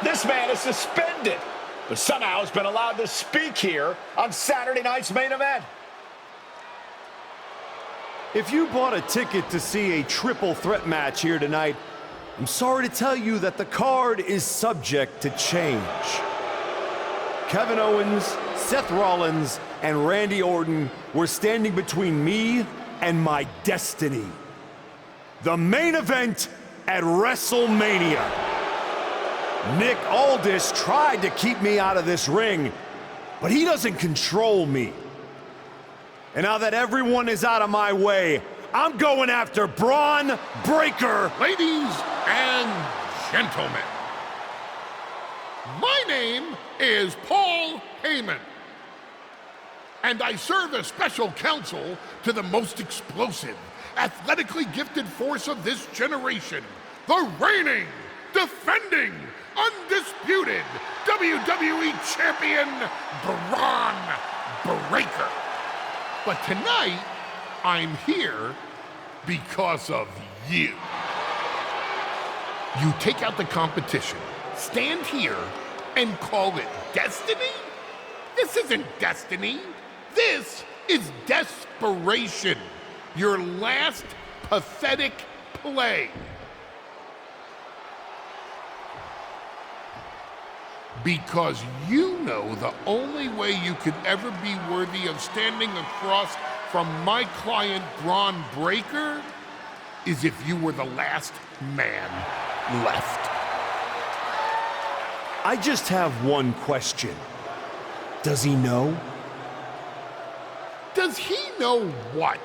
This man is suspended, but somehow has been allowed to speak here on Saturday night's main event. If you bought a ticket to see a triple threat match here tonight, I'm sorry to tell you that the card is subject to change. Kevin Owens, Seth Rollins, and Randy Orton were standing between me and my destiny. The main event at WrestleMania. Nick Aldis tried to keep me out of this ring, but he doesn't control me. And now that everyone is out of my way, I'm going after Bron Breakker. Ladies and gentlemen, my name is Paul Heyman, and I serve as special counsel to the most explosive, athletically gifted force of this generation, the reigning, defending, undisputed WWE Champion, Bron Breakker. But tonight, I'm here because of you. You take out the competition, stand here, and call it destiny? This isn't destiny. This is desperation. Your last pathetic play. Because you know the only way you could ever be worthy of standing across from my client Bron Breakker is if you were the last man left. I just have one question. Does he know? Does he know what?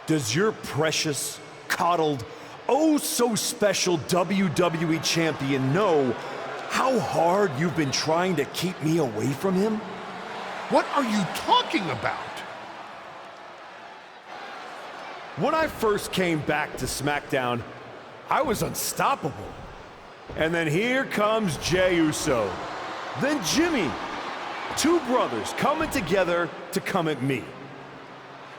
Does your precious, coddled, oh so special WWE champion know how hard you've been trying to keep me away from him? What are you talking about? When I first came back to SmackDown, I was unstoppable. And then here comes Jey Uso. Then Jimmy. Two brothers coming together to come at me.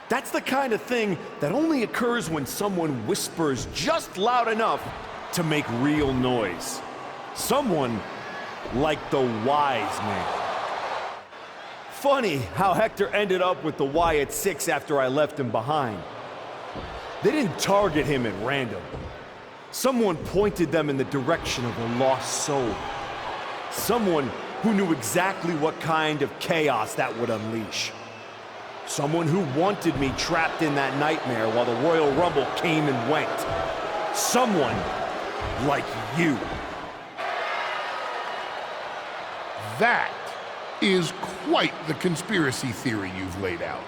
That's the kind of thing that only occurs when someone whispers just loud enough to make real noise. Someone like the Wise Man. Funny how Hector ended up with the Wyatt Six after I left him behind. They didn't target him at random. Someone pointed them in the direction of a lost soul. Someone who knew exactly what kind of chaos that would unleash. Someone who wanted me trapped in that nightmare while the Royal Rumble came and went. Someone like you. That is quite the conspiracy theory you've laid out.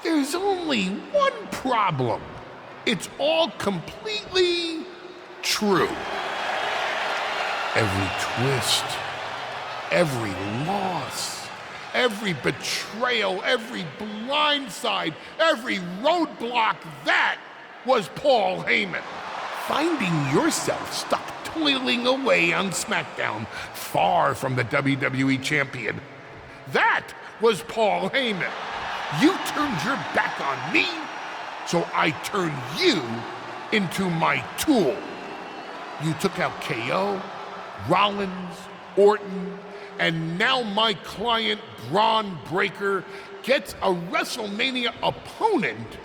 There's only one problem. It's all completely true. Every twist, every loss, every betrayal, every blindside, every roadblock, that was Paul Heyman. Finding yourself stuck toiling away on SmackDown, far from the WWE Champion. That was Paul Heyman. You turned your back on me, so I turned you into my tool. You took out KO, Rollins, Orton, and now my client Bron Breakker gets a WrestleMania opponent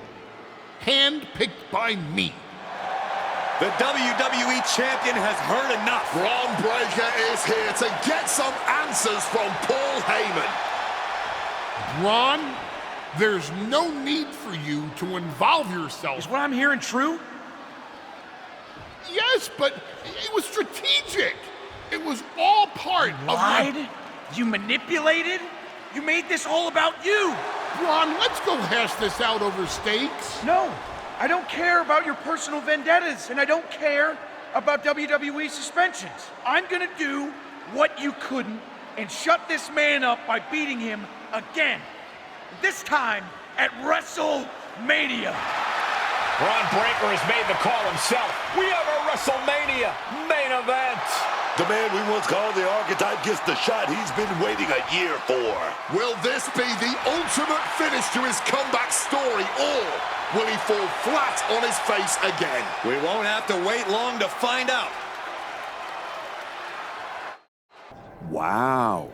handpicked by me. The WWE Champion has heard enough. Bron Breakker is here to get some answers from Paul Heyman. Bron, there's no need for you to involve yourself. Is what I'm hearing true? Yes, but it was strategic. It was all part of Lied? You manipulated? You made this all about you! Bron, let's go hash this out over steaks. No, I don't care about your personal vendettas, and I don't care about WWE suspensions. I'm gonna do what you couldn't and shut this man up by beating him again. This time at WrestleMania. Bron Breakker has made the call himself. We have a WrestleMania main event. The man we once called the archetype gets the shot he's been waiting a year for. Will this be the ultimate finish to his comeback story, or will he fall flat on his face again? We won't have to wait long to find out. Wow.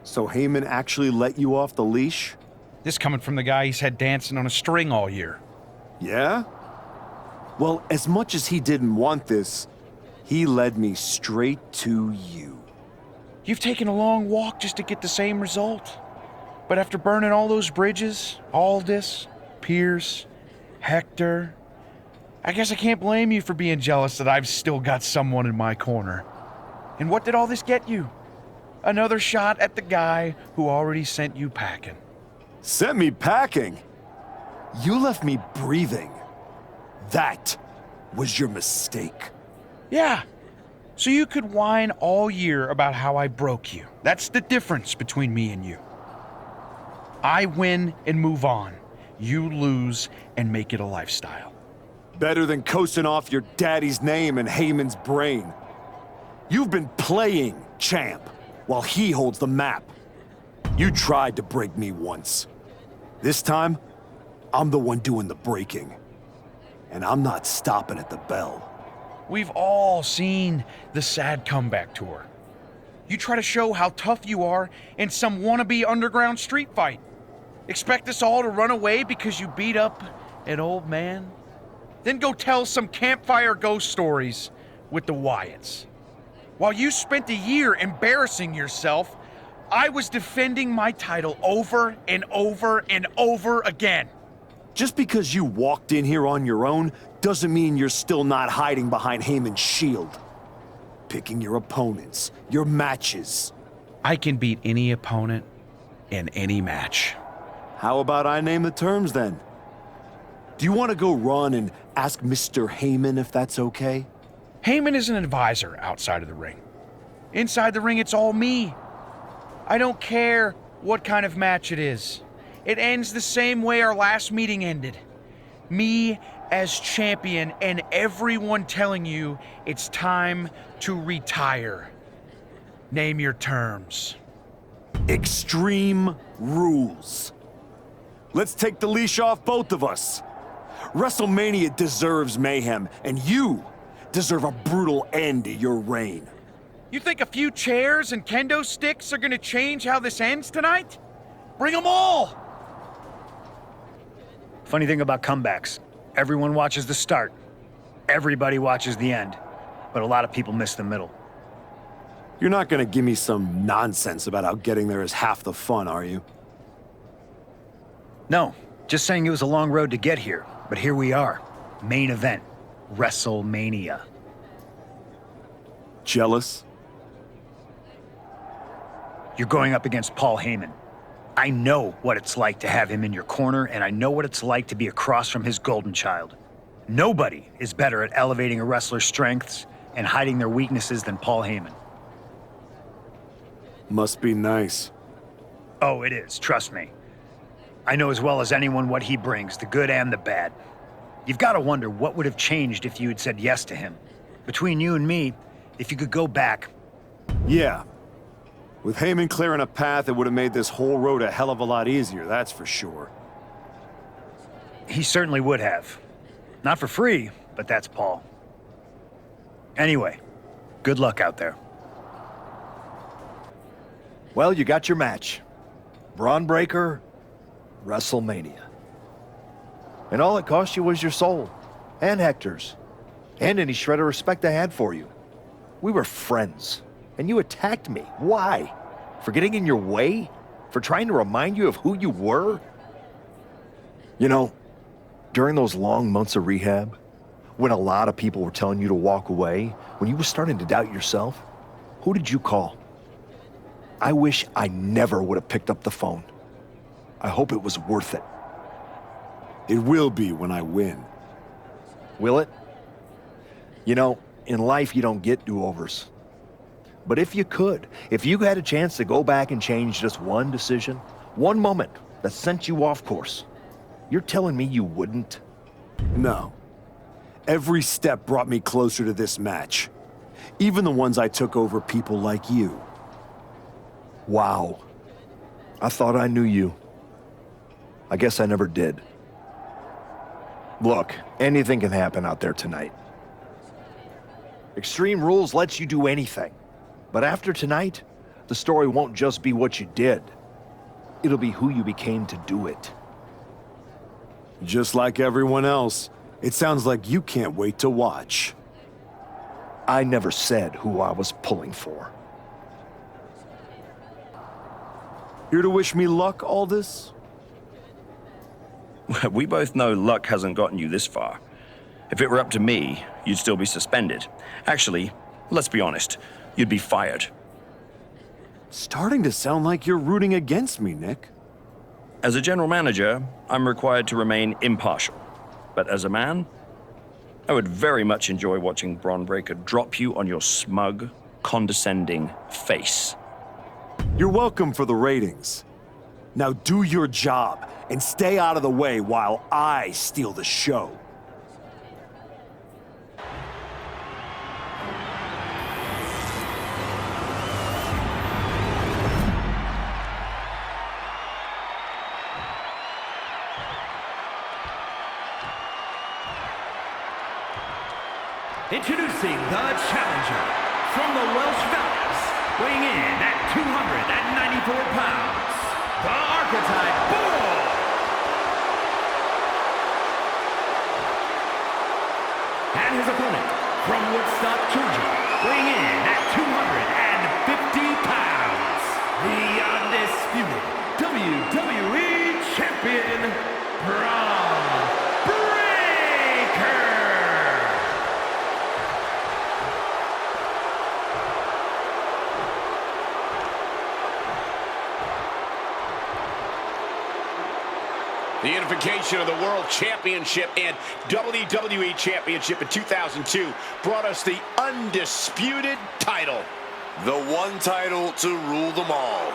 So Heyman actually let you off the leash? This coming from the guy he's had dancing on a string all year. Yeah? Well, as much as he didn't want this, he led me straight to you. You've taken a long walk just to get the same result. But after burning all those bridges, Aldis, Pierce, Hector, I guess I can't blame you for being jealous that I've still got someone in my corner. And what did all this get you? Another shot at the guy who already sent you packing. Sent me packing? You left me breathing. That was your mistake. Yeah, so you could whine all year about how I broke you. That's the difference between me and you. I win and move on. You lose and make it a lifestyle. Better than coasting off your daddy's name and Heyman's brain. You've been playing champ while he holds the map. You tried to break me once. This time, I'm the one doing the breaking. And I'm not stopping at the bell. We've all seen the sad comeback tour. You try to show how tough you are in some wannabe underground street fight. Expect us all to run away because you beat up an old man? Then go tell some campfire ghost stories with the Wyatts. While you spent a year embarrassing yourself, I was defending my title over and over and over again. Just because you walked in here on your own doesn't mean you're still not hiding behind Heyman's shield. Picking your opponents, your matches. I can beat any opponent in any match. How about I name the terms then? Do you want to go run and ask Mr. Heyman if that's okay? Heyman is an advisor outside of the ring. Inside the ring, it's all me. I don't care what kind of match it is. It ends the same way our last meeting ended. Me as champion and everyone telling you it's time to retire. Name your terms. Extreme rules. Let's take the leash off both of us. WrestleMania deserves mayhem, and you deserve a brutal end to your reign. You think a few chairs and kendo sticks are gonna change how this ends tonight? Bring them all! Funny thing about comebacks, everyone watches the start. Everybody watches the end. But a lot of people miss the middle. You're not gonna give me some nonsense about how getting there is half the fun, are you? No, just saying it was a long road to get here. But here we are. Main event. WrestleMania. Jealous? You're going up against Paul Heyman. I know what it's like to have him in your corner, and I know what it's like to be across from his golden child. Nobody is better at elevating a wrestler's strengths and hiding their weaknesses than Paul Heyman. Must be nice. Oh, it is, trust me. I know as well as anyone what he brings, the good and the bad. You've got to wonder what would have changed if you had said yes to him. Between you and me, if you could go back. Yeah. With Heyman clearing a path, it would have made this whole road a hell of a lot easier, that's for sure. He certainly would have. Not for free, but that's Paul. Anyway, good luck out there. Well, you got your match. Braun Breaker, WrestleMania. And all it cost you was your soul, and Hector's, and any shred of respect I had for you. We were friends, and you attacked me. Why? For getting in your way? For trying to remind you of who you were? You know, during those long months of rehab, when a lot of people were telling you to walk away, when you were starting to doubt yourself, who did you call? I wish I never would have picked up the phone. I hope it was worth it. It will be when I win. Will it? You know, in life you don't get do-overs. But if you could, if you had a chance to go back and change just one decision, one moment that sent you off course, you're telling me you wouldn't? No. Every step brought me closer to this match. Even the ones I took over people like you. Wow. I thought I knew you. I guess I never did. Look, anything can happen out there tonight. Extreme Rules lets you do anything. But after tonight, The story won't just be what you did. It'll be who you became to do it. Just like everyone else, it sounds like you can't wait to watch. I never said who I was pulling for. Here to wish me luck, Aldis? We both know luck hasn't gotten you this far. If it were up to me, you'd still be suspended. Actually, let's be honest, you'd be fired. Starting to sound like you're rooting against me, Nick. As a general manager, I'm required to remain impartial. But as a man, I would very much enjoy watching Bron Breakker drop you on your smug, condescending face. You're welcome for the ratings. Now do your job and stay out of the way while I steal the show. Introducing the challenger from the Welsh Valleys, weighing in at 294 pounds, the Archetype Bull. And his opponent from Woodstock, Georgia, weighing in at 250 pounds, the undisputed WWE Champion, Bron Breakker. The unification of the World Championship and WWE Championship in 2002 brought us the undisputed title. The one title to rule them all.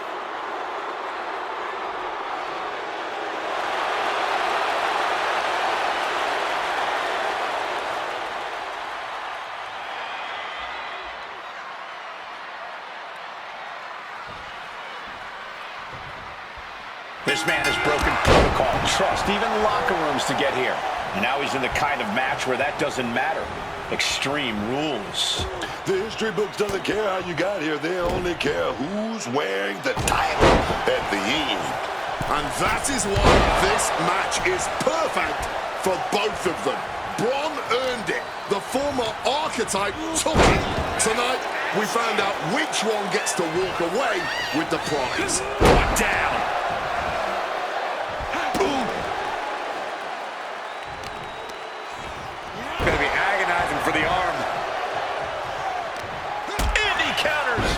This man has broken protocol, trust, even locker rooms to get here. And now he's in the kind of match where that doesn't matter. Extreme rules. The history books doesn't care how you got here. They only care who's wearing the title at the end. And that is why this match is perfect for both of them. Bron earned it. The former Archetype took it. Tonight, we found out which one gets to walk away with the prize. Brought down. Gonna be agonizing for the arm. And he counters.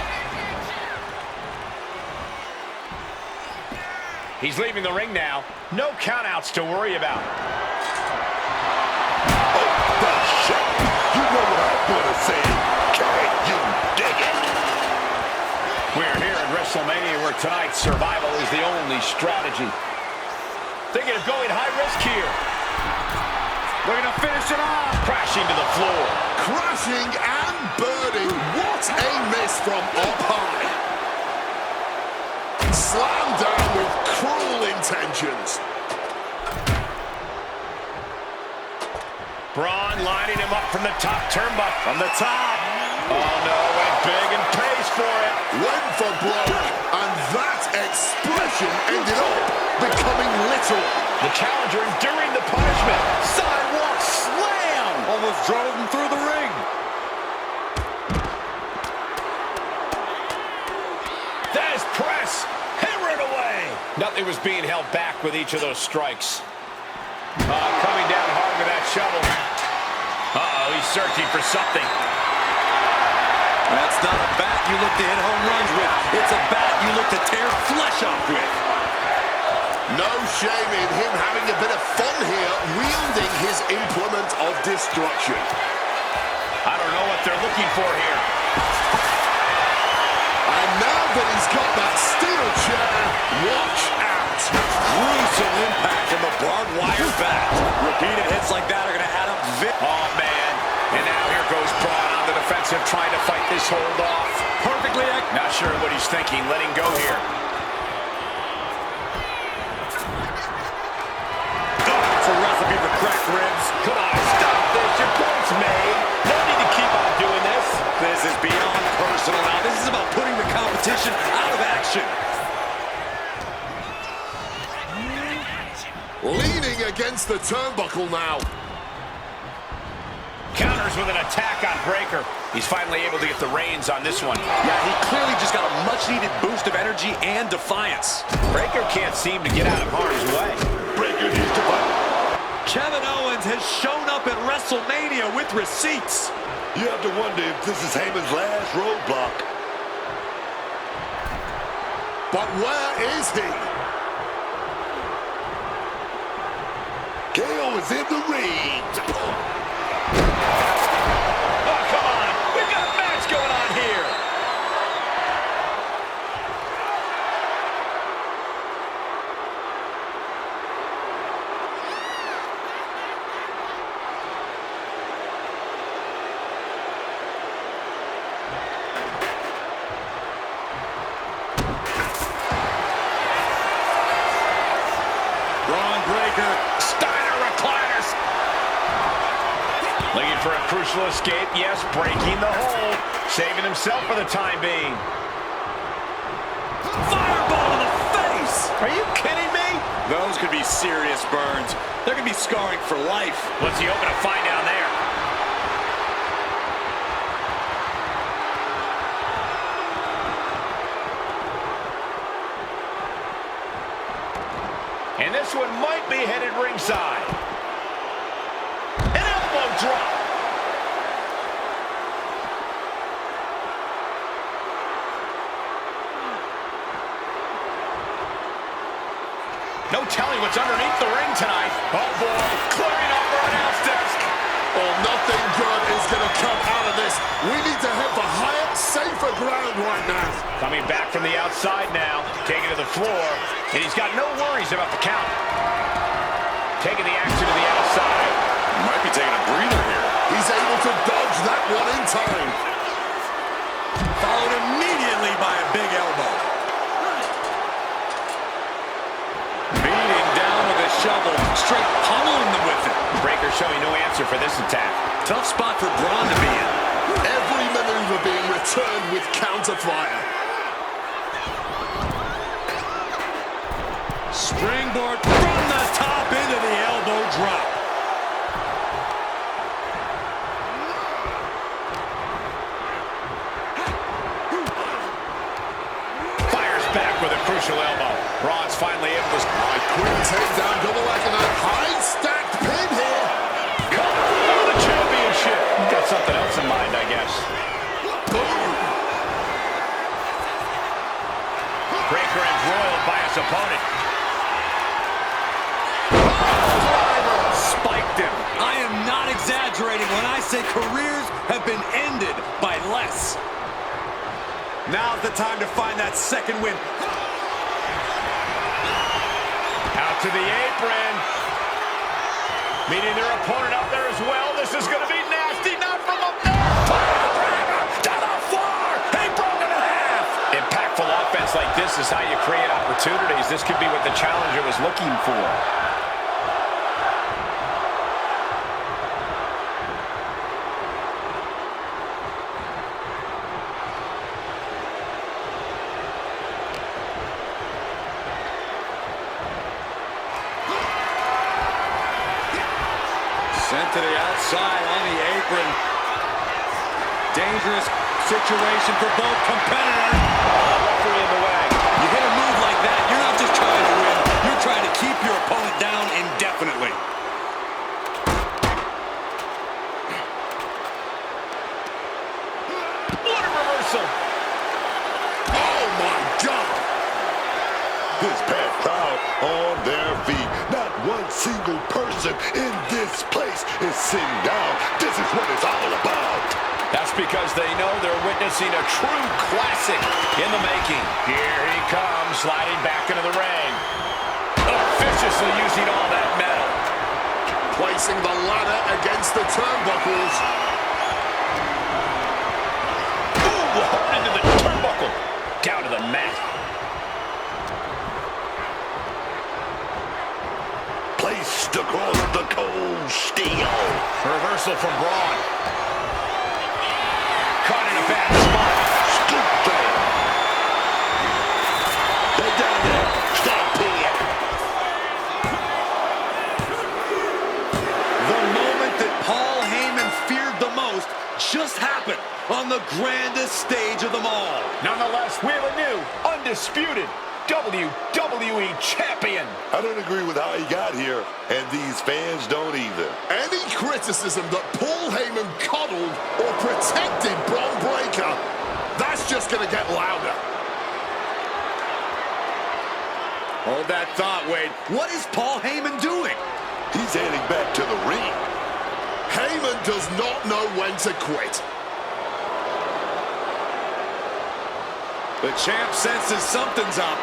He's leaving the ring now. No countouts to worry about. Oh, that shot. You know what I'm gonna say. Can you dig it? We're here at WrestleMania where tonight's survival is the only strategy. Thinking of going high risk here. Looking to finish it off. Crashing to the floor. Crashing and burning. What a miss from up high. Slammed down with cruel intentions. Bron lining him up from the top turnbuckle. From the top. Oh no, went big and pays for it. Went for broke. And that expression ended up becoming literal. The challenger enduring the punishment. Sidewalk slam. Almost drove him through the ring. Thesz press. Hammer it away. Nothing was being held back with each of those strikes. Coming down hard with that shovel. Uh-oh, he's searching for something. That's not a bat you look to hit home runs with. It's a bat you look to tear flesh off with. No shame in him having a bit of fun here, wielding his implement of destruction. I don't know what they're looking for here. And now that he's got that steel chair, watch out. Gruesome impact from a barbed wire bat. Repeated hits like that are going to add up. Oh, man. And now here goes Bron on the defensive, trying to fight this hold off. Perfectly. Not sure what he's thinking, letting go here. It's a recipe for cracked ribs. Come on, stop this. Your point's made. No need to keep on doing this. This is beyond personal now. This is about putting the competition competition out of action. Leaning against the turnbuckle now. Counters with an attack on Breakker. He's finally able to get the reins on this one. Yeah, he clearly just got a much-needed boost of energy and defiance. Breakker can't seem to get out of harm's way. Breakker needs to fight. Kevin Owens has shown up at WrestleMania with receipts. You have to wonder if this is Heyman's last roadblock. But where is he? KO is in the ring. Oh, come on. We've got a match going on here. Braun Breakker. Steiner recliners. Looking for a crucial escape. Yes, breaking the hold. Saving himself for the time being. Fireball to the face. Are you kidding me? Those could be serious burns. They're going to be scarring for life. What's he hoping to find down there? And this one might be headed ringside. An elbow drop. No telling what's underneath the ring tonight. Oh boy, clearing up our announce desk. Oh, nothing good is going to come out of this. We need to head for higher, safer ground right now. Coming back from the outside now, taking to the floor, and he's got no worries about the count. Taking the action to the outside. Might be taking a breather here. He's able to dodge that one in time. Followed immediately by a big elbow. Beating down with a shovel, straight pummeling them with it. Breakker showing no answer for this attack. Tough spot for Braun to be in. Every maneuver being returned with counter fire. Springboard from the top into the elbow drop. Fires back with a crucial elbow. Braun's finally able to... Quick takedown, double leg, and a high stacked pin here. Coming for the championship. Got something else in mind, I guess. Boom. Breakker embroiled by his opponent. Spiked him. I am not exaggerating when I say careers have been ended by less. Now's the time to find that second win. Out to the apron. Meeting their opponent up there as well. This is going to be nasty. Not from up there. To the floor. He broke it in half. Impactful offense like this is how you create opportunities. This could be what the challenger was looking for. Sent to the outside on the apron. Dangerous situation for both competitors. Referee in the way. You hit a move like that, you're not just trying to win, you're trying to keep your opponent down indefinitely. What a reversal. Oh, my God. This packed crowd on their feet. Not one single person in this place is sitting down. This is what it's all about. That's because they know they're witnessing a true classic in the making. Here he comes, sliding back into the ring. Viciously using all that metal. Placing the ladder against the turnbuckles. Ooh, hard into the turnbuckle. Down to the mat. Placed across the cold steel. Reversal from Braun. Caught in a bad spot. Scoop down. stage of them all. Nonetheless, we have a new, undisputed WWE Champion. I don't agree with how he got here, and these fans don't either. Any criticism that Paul Heyman coddled or protected Bron Breakker, that's just going to get louder. Hold that thought, Wade. What is Paul Heyman doing? He's heading back to the ring. Heyman does not know when to quit. The champ senses something's up.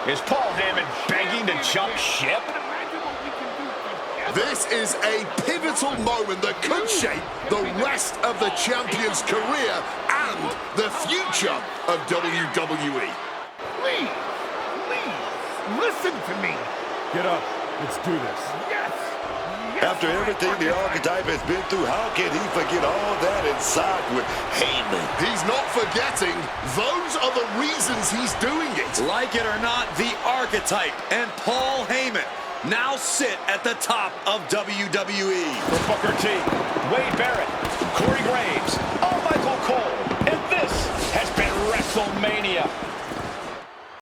Is Paul Heyman begging to jump ship? This is a pivotal moment that could shape the rest of the champion's career and the future of WWE. Please, listen to me. Get up. Let's do this. Yes. After everything the Archetype has been through, how can he forget all that and side with Heyman? He's not forgetting. Those are the reasons he's doing it. Like it or not, the Archetype and Paul Heyman now sit at the top of WWE. For Booker T, Wade